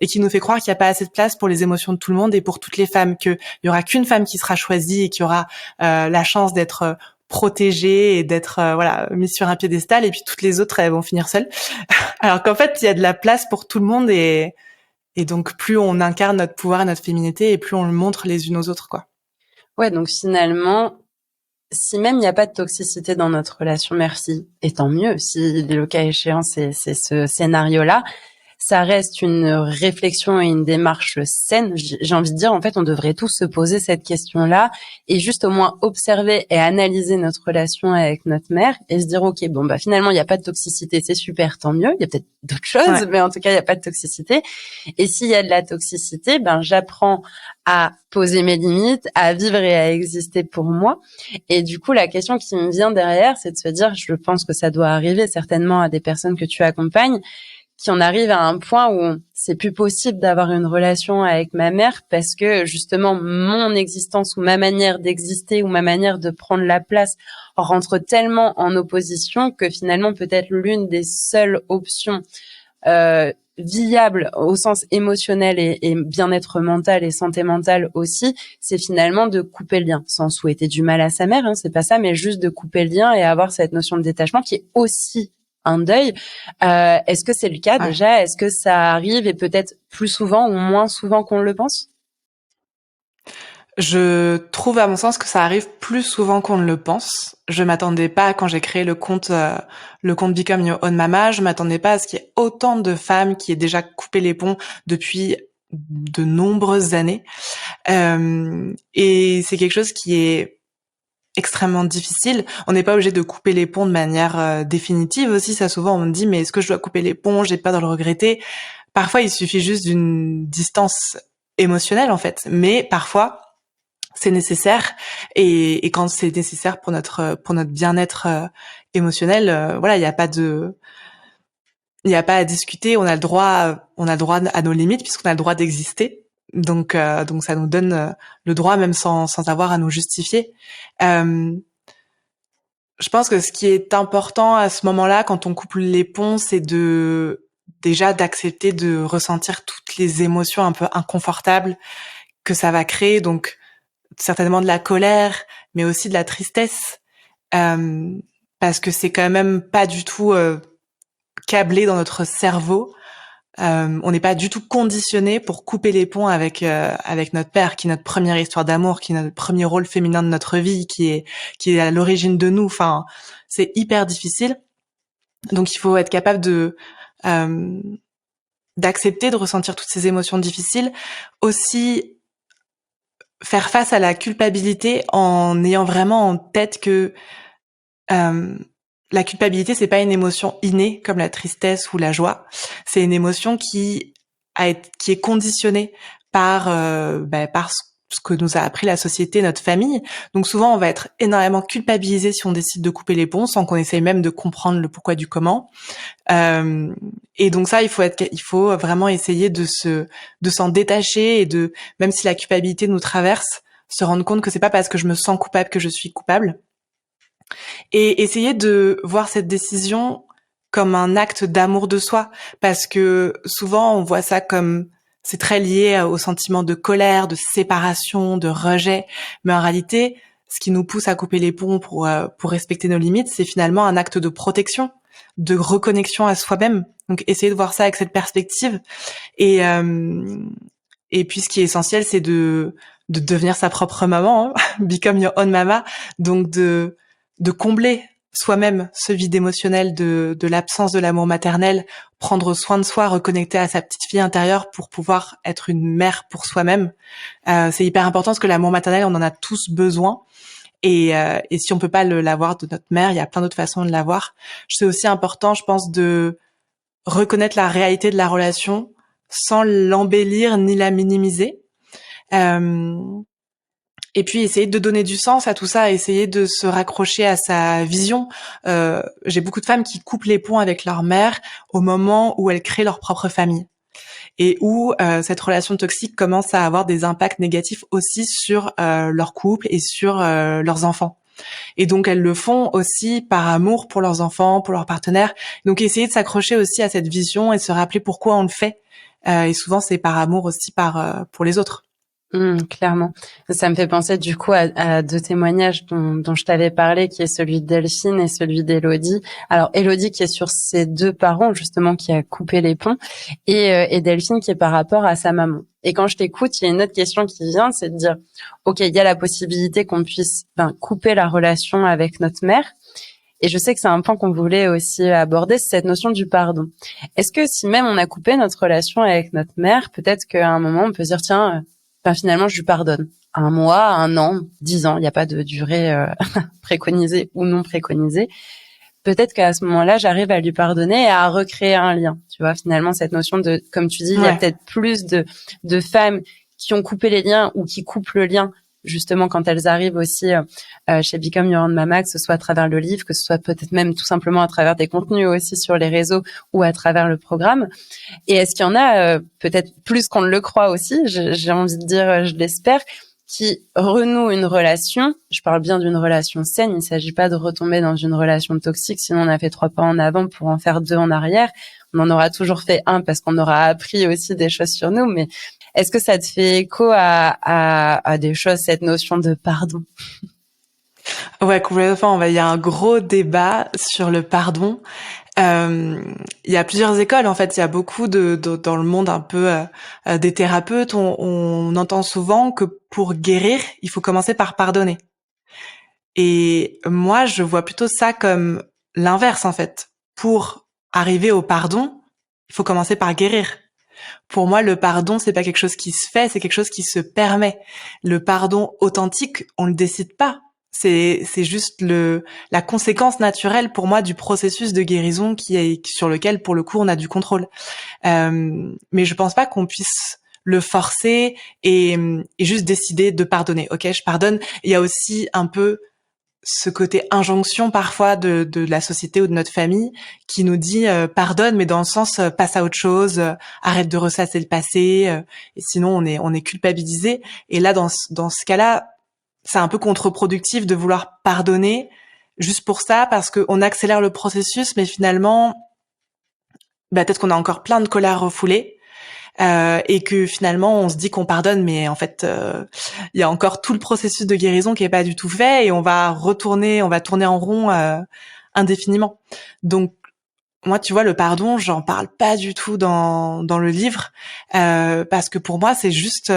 et qui nous fait croire qu'il n'y a pas assez de place pour les émotions de tout le monde et pour toutes les femmes, qu'il y aura qu'une femme qui sera choisie et qui aura la chance d'être protégée et d'être mise sur un piédestal, et puis toutes les autres elles vont finir seules. Alors qu'en fait, il y a de la place pour tout le monde et donc, plus on incarne notre pouvoir et notre féminité, et plus on le montre les unes aux autres, quoi. Ouais, donc finalement, si même il n'y a pas de toxicité dans notre relation mère-fille, et tant mieux, si le cas échéant, c'est ce scénario-là, ça reste une réflexion et une démarche saine. J'ai envie de dire, en fait, on devrait tous se poser cette question-là et juste au moins observer et analyser notre relation avec notre mère et se dire, OK, bon, finalement, il n'y a pas de toxicité, c'est super, tant mieux. Il y a peut-être d'autres choses, mais en tout cas, il n'y a pas de toxicité. Et s'il y a de la toxicité, j'apprends à poser mes limites, à vivre et à exister pour moi. Et du coup, la question qui me vient derrière, c'est de se dire, je pense que ça doit arriver certainement à des personnes que tu accompagnes, qui en arrive à un point où c'est plus possible d'avoir une relation avec ma mère parce que justement mon existence ou ma manière d'exister ou ma manière de prendre la place rentre tellement en opposition que finalement peut-être l'une des seules options viables au sens émotionnel et bien-être mental et santé mentale aussi, c'est finalement de couper le lien, sans souhaiter du mal à sa mère, c'est pas ça, mais juste de couper le lien et avoir cette notion de détachement qui est aussi un deuil. Est-ce que c'est le cas déjà? Est-ce que ça arrive et peut-être plus souvent ou moins souvent qu'on le pense? Je trouve à mon sens que ça arrive plus souvent qu'on ne le pense. Je m'attendais pas quand j'ai créé le compte Become Your Own Mama, je m'attendais pas à ce qu'il y ait autant de femmes qui aient déjà coupé les ponts depuis de nombreuses années. Et c'est quelque chose qui est extrêmement difficile. On n'est pas obligé de couper les ponts de manière définitive aussi. Ça, souvent, on me dit, mais est-ce que je dois couper les ponts? J'ai peur de le regretter. Parfois, il suffit juste d'une distance émotionnelle, en fait. Mais parfois, c'est nécessaire. Et quand c'est nécessaire pour notre bien-être émotionnel, il n'y a pas à discuter. On a le droit à nos limites puisqu'on a le droit d'exister. Donc ça nous donne le droit, même sans avoir à nous justifier. Je pense que ce qui est important à ce moment-là, quand on coupe les ponts, c'est d'accepter de ressentir toutes les émotions un peu inconfortables que ça va créer. Donc certainement de la colère, mais aussi de la tristesse, parce que c'est quand même pas du tout câblé dans notre cerveau. On n'est pas du tout conditionné pour couper les ponts avec notre père, qui est notre première histoire d'amour, qui est notre premier rôle féminin de notre vie, qui est à l'origine de nous. Enfin, c'est hyper difficile. Donc il faut être capable d'accepter de ressentir toutes ces émotions difficiles. Aussi faire face à la culpabilité en ayant vraiment en tête que la culpabilité, c'est pas une émotion innée comme la tristesse ou la joie. C'est une émotion qui est conditionnée par ce que nous a appris la société, notre famille. Donc souvent, on va être énormément culpabilisé si on décide de couper les ponts, sans qu'on essaye même de comprendre le pourquoi du comment. Et donc ça, il faut vraiment essayer de s'en détacher et même si la culpabilité nous traverse, se rendre compte que c'est pas parce que je me sens coupable que je suis coupable. Et essayer de voir cette décision comme un acte d'amour de soi, parce que souvent on voit ça comme c'est très lié au sentiment de colère, de séparation, de rejet, mais en réalité ce qui nous pousse à couper les ponts pour respecter nos limites, c'est finalement un acte de protection, de reconnexion à soi-même. Donc, essayez de voir ça avec cette perspective. Et puis, ce qui est essentiel, c'est de devenir sa propre maman, hein, become your own mama. Donc, de combler soi-même ce vide émotionnel de l'absence de l'amour maternel, prendre soin de soi, reconnecter à sa petite fille intérieure pour pouvoir être une mère pour soi-même. C'est hyper important parce que l'amour maternel, on en a tous besoin. Et si on peut pas l'avoir de notre mère, il y a plein d'autres façons de l'avoir. C'est aussi important, je pense, de reconnaître la réalité de la relation sans l'embellir ni la minimiser. Et puis essayer de donner du sens à tout ça, essayer de se raccrocher à sa vision. J'ai beaucoup de femmes qui coupent les ponts avec leur mère au moment où elles créent leur propre famille et où cette relation toxique commence à avoir des impacts négatifs aussi sur leur couple et sur leurs enfants. Et donc elles le font aussi par amour pour leurs enfants, pour leurs partenaires. Donc essayer de s'accrocher aussi à cette vision et se rappeler pourquoi on le fait. Et souvent c'est par amour aussi pour les autres. Clairement. Ça me fait penser du coup à deux témoignages dont je t'avais parlé, qui est celui de Delphine et celui d'Élodie. Alors Élodie qui est sur ses deux parents justement, qui a coupé les ponts, et Delphine qui est par rapport à sa maman. Et quand je t'écoute, il y a une autre question qui vient, c'est de dire, ok, il y a la possibilité qu'on puisse couper la relation avec notre mère. Et je sais que c'est un point qu'on voulait aussi aborder, c'est cette notion du pardon. Est-ce que si même on a coupé notre relation avec notre mère, peut-être qu'à un moment on peut se dire, tiens, finalement, je lui pardonne. 1 mois, 1 an, 10 ans, il n'y a pas de durée préconisée ou non préconisée. Peut-être qu'à ce moment-là, j'arrive à lui pardonner et à recréer un lien. Tu vois, finalement, cette notion de, comme tu dis, il y a peut-être plus de femmes qui ont coupé les liens ou qui coupent le lien, justement, quand elles arrivent aussi chez Become Your Own Mama, que ce soit à travers le livre, que ce soit peut-être même tout simplement à travers des contenus aussi sur les réseaux ou à travers le programme. Et est-ce qu'il y en a, peut-être plus qu'on ne le croit aussi, j'ai envie de dire, je l'espère, qui renouent une relation. Je parle bien d'une relation saine, il ne s'agit pas de retomber dans une relation toxique, sinon on a fait 3 pas en avant pour en faire 2 en arrière. On en aura toujours fait 1 parce qu'on aura appris aussi des choses sur nous, mais est-ce que ça te fait écho à des choses, cette notion de pardon? Ouais, complètement. Il y a un gros débat sur le pardon. Il y a plusieurs écoles, en fait. Il y a beaucoup dans le monde un peu des thérapeutes. On entend souvent que pour guérir, il faut commencer par pardonner. Et moi, je vois plutôt ça comme l'inverse, en fait. Pour arriver au pardon, il faut commencer par guérir. Pour moi, le pardon, c'est pas quelque chose qui se fait, c'est quelque chose qui se permet. Le pardon authentique, on le décide pas. C'est juste la conséquence naturelle pour moi du processus de guérison sur lequel, pour le coup, on a du contrôle. Mais je pense pas qu'on puisse le forcer et juste décider de pardonner. Ok, je pardonne. Il y a aussi un peu ce côté injonction parfois de la société ou de notre famille qui nous dit pardonne, mais dans le sens passe à autre chose, arrête de ressasser le passé, et sinon on est culpabilisé. Et là dans ce cas-là, c'est un peu contre-productif de vouloir pardonner juste pour ça, parce qu'on accélère le processus, mais finalement peut-être qu'on a encore plein de colère refoulée. Et que finalement on se dit qu'on pardonne, mais en fait il y a encore tout le processus de guérison qui est pas du tout fait, et on va tourner en rond indéfiniment. Donc moi, tu vois, le pardon, j'en parle pas du tout dans le livre, parce que pour moi c'est juste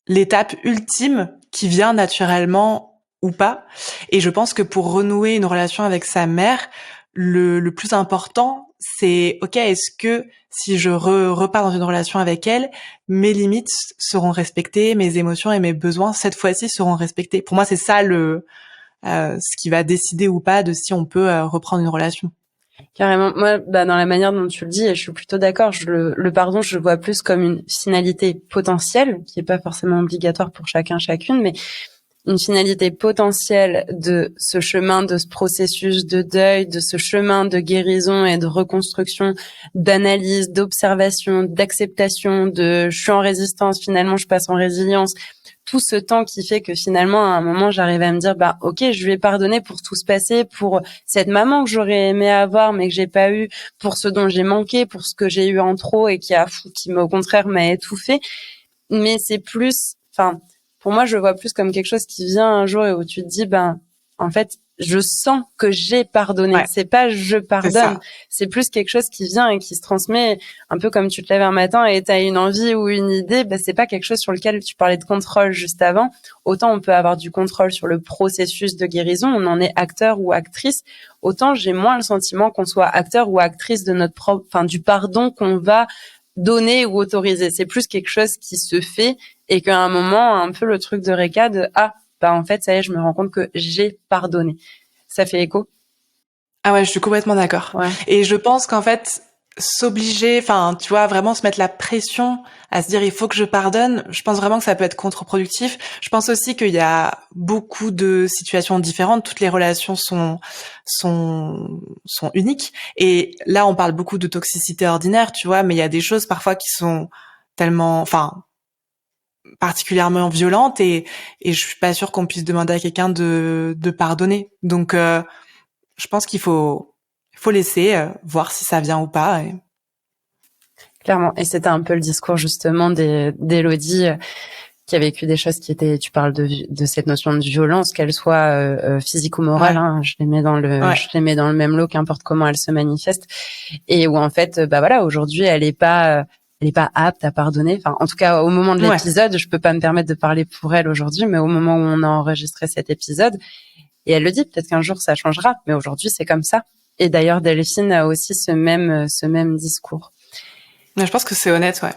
l'étape ultime qui vient naturellement ou pas. Et je pense que pour renouer une relation avec sa mère, le plus important, c'est ok, est-ce que si je repars dans une relation avec elle, mes limites seront respectées, mes émotions et mes besoins cette fois-ci seront respectés. Pour moi, c'est ça ce qui va décider ou pas de si on peut reprendre une relation. Carrément. Moi, dans la manière dont tu le dis, et je suis plutôt d'accord, le pardon, je le vois plus comme une finalité potentielle, qui est pas forcément obligatoire pour chacun, chacune, mais une finalité potentielle de ce chemin, de ce processus de deuil, de ce chemin de guérison et de reconstruction, d'analyse, d'observation, d'acceptation, de je suis en résistance, finalement je passe en résilience. Tout ce temps qui fait que finalement, à un moment, j'arrive à me dire, ok, je lui ai pardonné pour tout ce passé, pour cette maman que j'aurais aimé avoir, mais que j'ai pas eu, pour ce dont j'ai manqué, pour ce que j'ai eu en trop et qui au contraire m'a étouffée. Mais c'est plus, Pour moi, je le vois plus comme quelque chose qui vient un jour et où tu te dis, en fait, je sens que j'ai pardonné. Ouais, C'est pas je c'est pardonne. ça. C'est plus quelque chose qui vient et qui se transmet. Un peu comme tu te lèves un matin et t'as une envie ou une idée. C'est pas quelque chose sur lequel tu parlais de contrôle juste avant. Autant on peut avoir du contrôle sur le processus de guérison. On en est acteur ou actrice. Autant j'ai moins le sentiment qu'on soit acteur ou actrice de notre propre, du pardon qu'on va donner ou autoriser. C'est plus quelque chose qui se fait et qu'à un moment, un peu le truc de Reka de en fait, ça y est, je me rends compte que j'ai pardonné. Ça fait écho? Ah ouais, je suis complètement d'accord. Ouais. Et je pense qu'en fait, s'obliger, enfin, tu vois, vraiment se mettre la pression à se dire il faut que je pardonne, je pense vraiment que ça peut être contre-productif. Je pense aussi qu'il y a beaucoup de situations différentes, toutes les relations sont uniques. Et là, on parle beaucoup de toxicité ordinaire, tu vois, mais il y a des choses parfois qui sont tellement, enfin, particulièrement violentes et je suis pas sûre qu'on puisse demander à quelqu'un de pardonner. Donc je pense qu'il faut laisser voir si ça vient ou pas. Clairement. Et c'était un peu le discours justement d'Élodie qui a vécu des choses qui étaient. Tu parles de cette notion de violence, qu'elle soit physique ou morale. Ouais. Je les mets dans le même lot, qu'importe comment elle se manifeste. Et où en fait, aujourd'hui, elle est pas apte à pardonner. Enfin, en tout cas, au moment de Ouais. l'épisode, je peux pas me permettre de parler pour elle aujourd'hui, mais au moment où on a enregistré cet épisode, et elle le dit, peut-être qu'un jour ça changera, mais aujourd'hui c'est comme ça. Et d'ailleurs, Delphine a aussi ce même discours. Mais je pense que c'est honnête, ouais.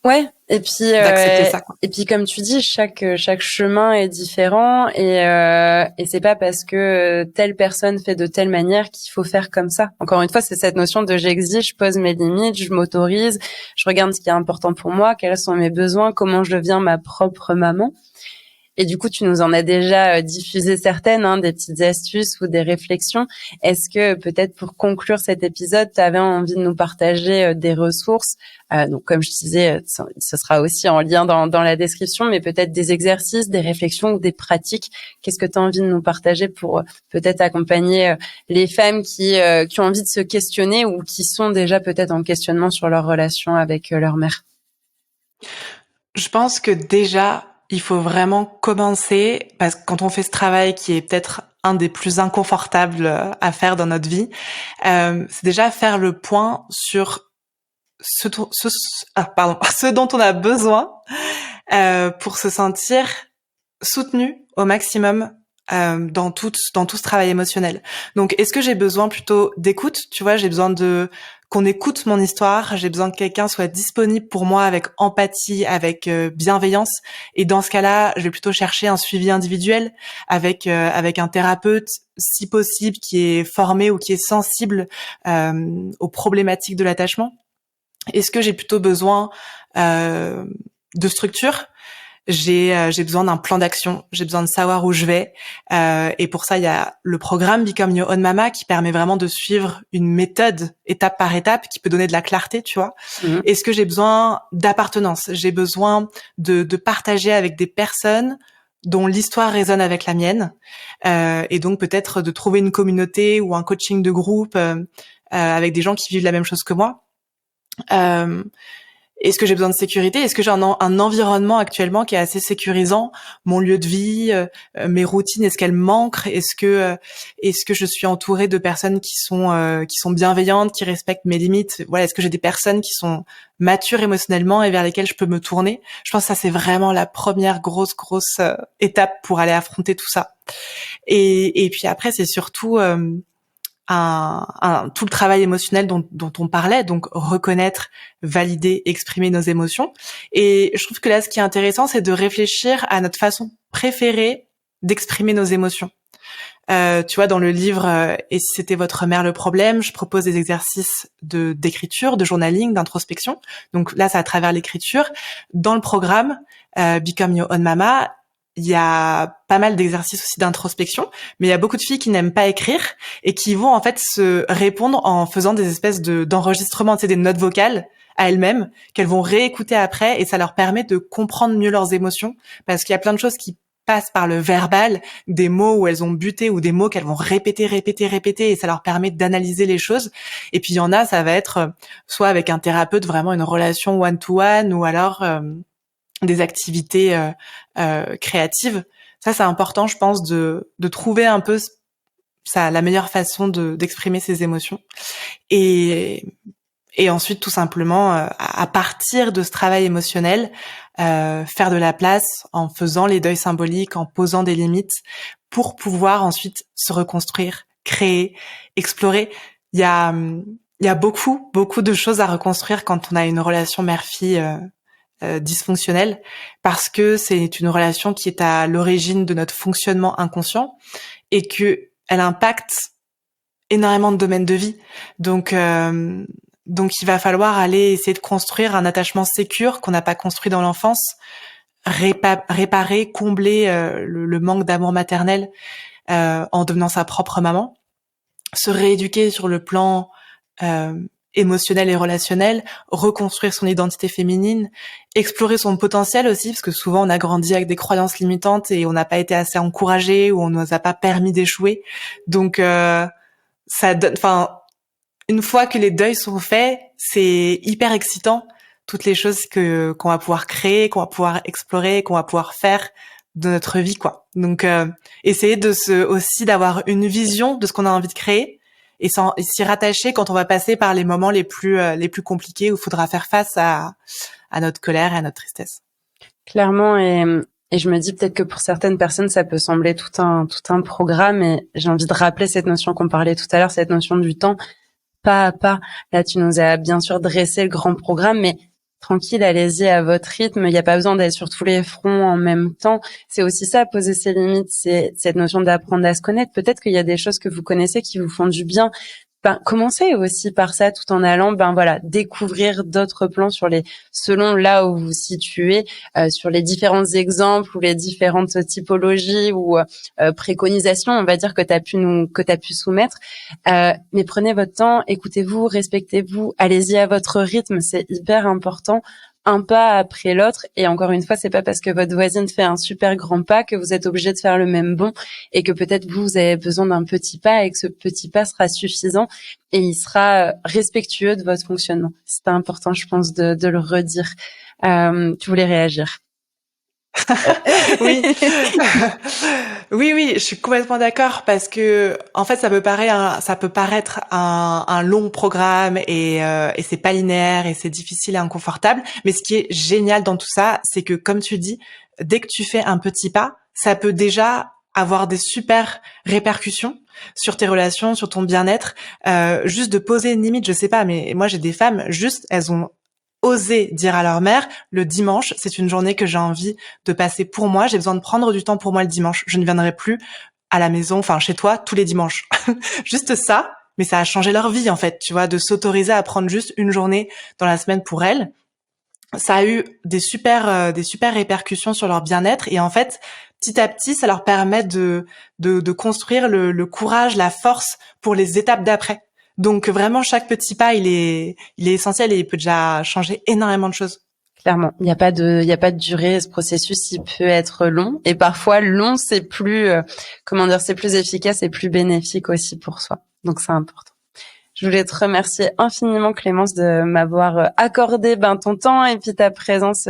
Ouais. Et puis d'accepter ça, quoi. et puis comme tu dis, chaque chemin est différent et c'est pas parce que telle personne fait de telle manière qu'il faut faire comme ça. Encore une fois, c'est cette notion de j'exige, je pose mes limites, je m'autorise, je regarde ce qui est important pour moi, quels sont mes besoins, comment je deviens ma propre maman. Et du coup, tu nous en as déjà diffusé certaines, des petites astuces ou des réflexions. Est-ce que peut-être pour conclure cet épisode, tu avais envie de nous partager des ressources? Donc, comme je disais, ce sera aussi en lien dans la description, mais peut-être des exercices, des réflexions ou des pratiques. Qu'est-ce que tu as envie de nous partager pour peut-être accompagner les femmes qui ont envie de se questionner ou qui sont déjà peut-être en questionnement sur leur relation avec leur mère? Je pense que déjà, il faut vraiment commencer, parce que quand on fait ce travail qui est peut-être un des plus inconfortables à faire dans notre vie, c'est déjà faire le point sur ce dont on a besoin pour se sentir soutenu au maximum dans tout ce travail émotionnel. Donc, est-ce que j'ai besoin plutôt d'écoute? Tu vois, j'ai besoin de qu'on écoute mon histoire. J'ai besoin que quelqu'un soit disponible pour moi avec empathie, avec bienveillance. Et dans ce cas-là, je vais plutôt chercher un suivi individuel avec un thérapeute, si possible, qui est formé ou qui est sensible aux problématiques de l'attachement. Est-ce que j'ai plutôt besoin de structure? J'ai besoin d'un plan d'action, j'ai besoin de savoir où je vais. Et pour ça, il y a le programme Become Your Own Mama qui permet vraiment de suivre une méthode étape par étape qui peut donner de la clarté, tu vois. Mmh. Est-ce que j'ai besoin d'appartenance? J'ai besoin de partager avec des personnes dont l'histoire résonne avec la mienne. Et donc peut-être de trouver une communauté ou un coaching de groupe avec des gens qui vivent la même chose que moi. Est-ce que j'ai besoin de sécurité? Est-ce que j'ai un environnement actuellement qui est assez sécurisant? Mon lieu de vie, mes routines, est-ce qu'elles manquent? Est-ce que je suis entourée de personnes qui sont bienveillantes, qui respectent mes limites? Voilà, est-ce que j'ai des personnes qui sont matures émotionnellement et vers lesquelles je peux me tourner? Je pense que ça, c'est vraiment la première grosse étape pour aller affronter tout ça. Et puis après, c'est surtout tout le travail émotionnel dont on parlait, donc reconnaître, valider, exprimer nos émotions. Et je trouve que là, ce qui est intéressant, c'est de réfléchir à notre façon préférée d'exprimer nos émotions. Tu vois, dans le livre Et si c'était votre mère le problème, je propose des exercices d'écriture, de journaling, d'introspection. Donc là, c'est à travers l'écriture. Dans le programme Become Your Own Mama, il y a pas mal d'exercices aussi d'introspection, mais il y a beaucoup de filles qui n'aiment pas écrire et qui vont en fait se répondre en faisant des espèces d'enregistrements, tu sais, des notes vocales à elles-mêmes qu'elles vont réécouter après et ça leur permet de comprendre mieux leurs émotions parce qu'il y a plein de choses qui passent par le verbal, des mots où elles ont buté ou des mots qu'elles vont répéter et ça leur permet d'analyser les choses. Et puis il y en a, ça va être soit avec un thérapeute, vraiment une relation one-to-one ou alors des activités créatives. Ça, c'est important, je pense, de trouver un peu la meilleure façon d'exprimer ses émotions. Et ensuite, tout simplement, à partir de ce travail émotionnel, faire de la place en faisant les deuils symboliques, en posant des limites, pour pouvoir ensuite se reconstruire, créer, explorer. Il y a beaucoup de choses à reconstruire quand on a une relation mère-fille dysfonctionnelle, parce que c'est une relation qui est à l'origine de notre fonctionnement inconscient et que elle impacte énormément de domaines de vie. Donc il va falloir aller essayer de construire un attachement sécure qu'on n'a pas construit dans l'enfance, réparer, combler le manque d'amour maternel en devenant sa propre maman, se rééduquer sur le plan émotionnel et relationnel, reconstruire son identité féminine, explorer son potentiel aussi, parce que souvent on a grandi avec des croyances limitantes et on n'a pas été assez encouragé ou on nous a pas permis d'échouer. Donc ça donne, une fois que les deuils sont faits, c'est hyper excitant, toutes les choses qu'on va pouvoir créer, qu'on va pouvoir explorer, qu'on va pouvoir faire de notre vie, quoi. Donc essayer aussi d'avoir une vision de ce qu'on a envie de créer et s'y rattacher quand on va passer par les moments les plus compliqués où il faudra faire face à notre colère et à notre tristesse. Clairement, et je me dis peut-être que pour certaines personnes, ça peut sembler tout un programme, et j'ai envie de rappeler cette notion qu'on parlait tout à l'heure, cette notion du temps, pas à pas. Là, tu nous as bien sûr dressé le grand programme, mais tranquille, allez-y à votre rythme. Il n'y a pas besoin d'être sur tous les fronts en même temps. C'est aussi ça, poser ses limites. C'est cette notion d'apprendre à se connaître. Peut-être qu'il y a des choses que vous connaissez qui vous font du bien. Commencez aussi par ça, tout en allant, découvrir d'autres plans selon là où vous vous situez, sur les différents exemples ou les différentes typologies ou préconisations, on va dire, que t'as pu soumettre. Mais prenez votre temps, écoutez-vous, respectez-vous, allez-y à votre rythme, c'est hyper important. Un pas après l'autre, et encore une fois, c'est pas parce que votre voisine fait un super grand pas que vous êtes obligé de faire le même bond, et que peut-être vous avez besoin d'un petit pas et que ce petit pas sera suffisant et il sera respectueux de votre fonctionnement. C'est important, je pense, de le redire. Tu voulais réagir? Oui. Oui, je suis complètement d'accord, parce que en fait ça peut paraître un long programme et c'est pas linéaire et c'est difficile et inconfortable, mais ce qui est génial dans tout ça, c'est que, comme tu dis, dès que tu fais un petit pas, ça peut déjà avoir des super répercussions sur tes relations, sur ton bien-être, juste de poser une limite. Je sais pas, mais moi j'ai des femmes, juste elles ont oser dire à leur mère, le dimanche, c'est une journée que j'ai envie de passer pour moi, j'ai besoin de prendre du temps pour moi le dimanche. Je ne viendrai plus à la maison, chez toi, tous les dimanches. Juste ça, mais ça a changé leur vie, en fait, tu vois, de s'autoriser à prendre juste une journée dans la semaine pour elles. Ça a eu des super répercussions sur leur bien-être, et en fait, petit à petit, ça leur permet de construire le courage, la force pour les étapes d'après. Donc vraiment, chaque petit pas, il est essentiel et il peut déjà changer énormément de choses. Clairement, il y a pas de durée. Ce processus, il peut être long, et parfois long, c'est plus c'est plus efficace et plus bénéfique aussi pour soi. Donc c'est important. Je voulais te remercier infiniment, Clémence, de m'avoir accordé ton temps et puis ta présence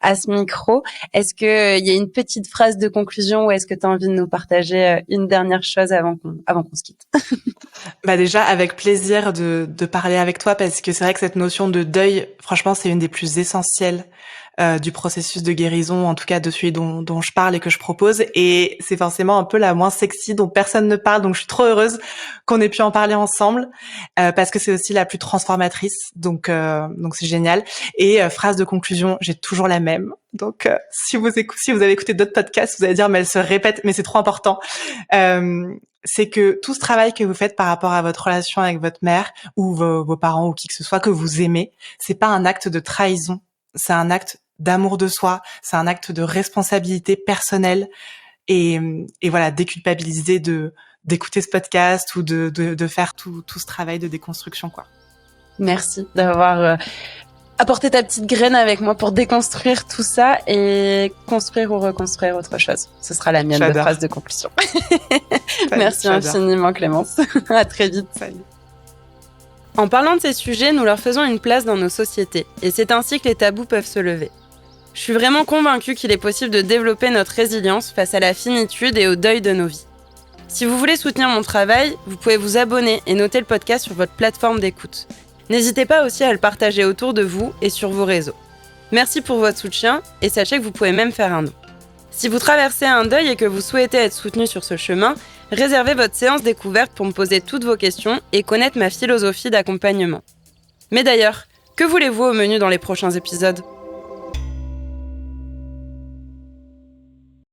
à ce micro. Est-ce que il y a une petite phrase de conclusion, ou est-ce que tu as envie de nous partager une dernière chose avant qu'on se quitte? Déjà, avec plaisir de parler avec toi, parce que c'est vrai que cette notion de deuil, franchement, c'est une des plus essentielles du processus de guérison, en tout cas de celui dont je parle et que je propose, et c'est forcément un peu la moins sexy, dont personne ne parle, donc je suis trop heureuse qu'on ait pu en parler ensemble, parce que c'est aussi la plus transformatrice, donc c'est génial. Et phrase de conclusion, j'ai toujours la même, donc si vous avez écouté d'autres podcasts, vous allez dire mais elle se répète, mais c'est trop important. C'est que tout ce travail que vous faites par rapport à votre relation avec votre mère ou vos parents ou qui que ce soit que vous aimez, c'est pas un acte de trahison, c'est un acte d'amour de soi, c'est un acte de responsabilité personnelle, et voilà, déculpabiliser d'écouter ce podcast ou de faire tout ce travail de déconstruction, quoi. Merci d'avoir apporté ta petite graine avec moi pour déconstruire tout ça et construire ou reconstruire autre chose. Ce sera la mienne de phrase de conclusion. Merci infiniment, Clémence. À très vite. Salut. En parlant de ces sujets, nous leur faisons une place dans nos sociétés, et c'est ainsi que les tabous peuvent se lever. Je suis vraiment convaincue qu'il est possible de développer notre résilience face à la finitude et au deuil de nos vies. Si vous voulez soutenir mon travail, vous pouvez vous abonner et noter le podcast sur votre plateforme d'écoute. N'hésitez pas aussi à le partager autour de vous et sur vos réseaux. Merci pour votre soutien et sachez que vous pouvez même faire un don. Si vous traversez un deuil et que vous souhaitez être soutenu sur ce chemin, réservez votre séance découverte pour me poser toutes vos questions et connaître ma philosophie d'accompagnement. Mais d'ailleurs, que voulez-vous au menu dans les prochains épisodes ?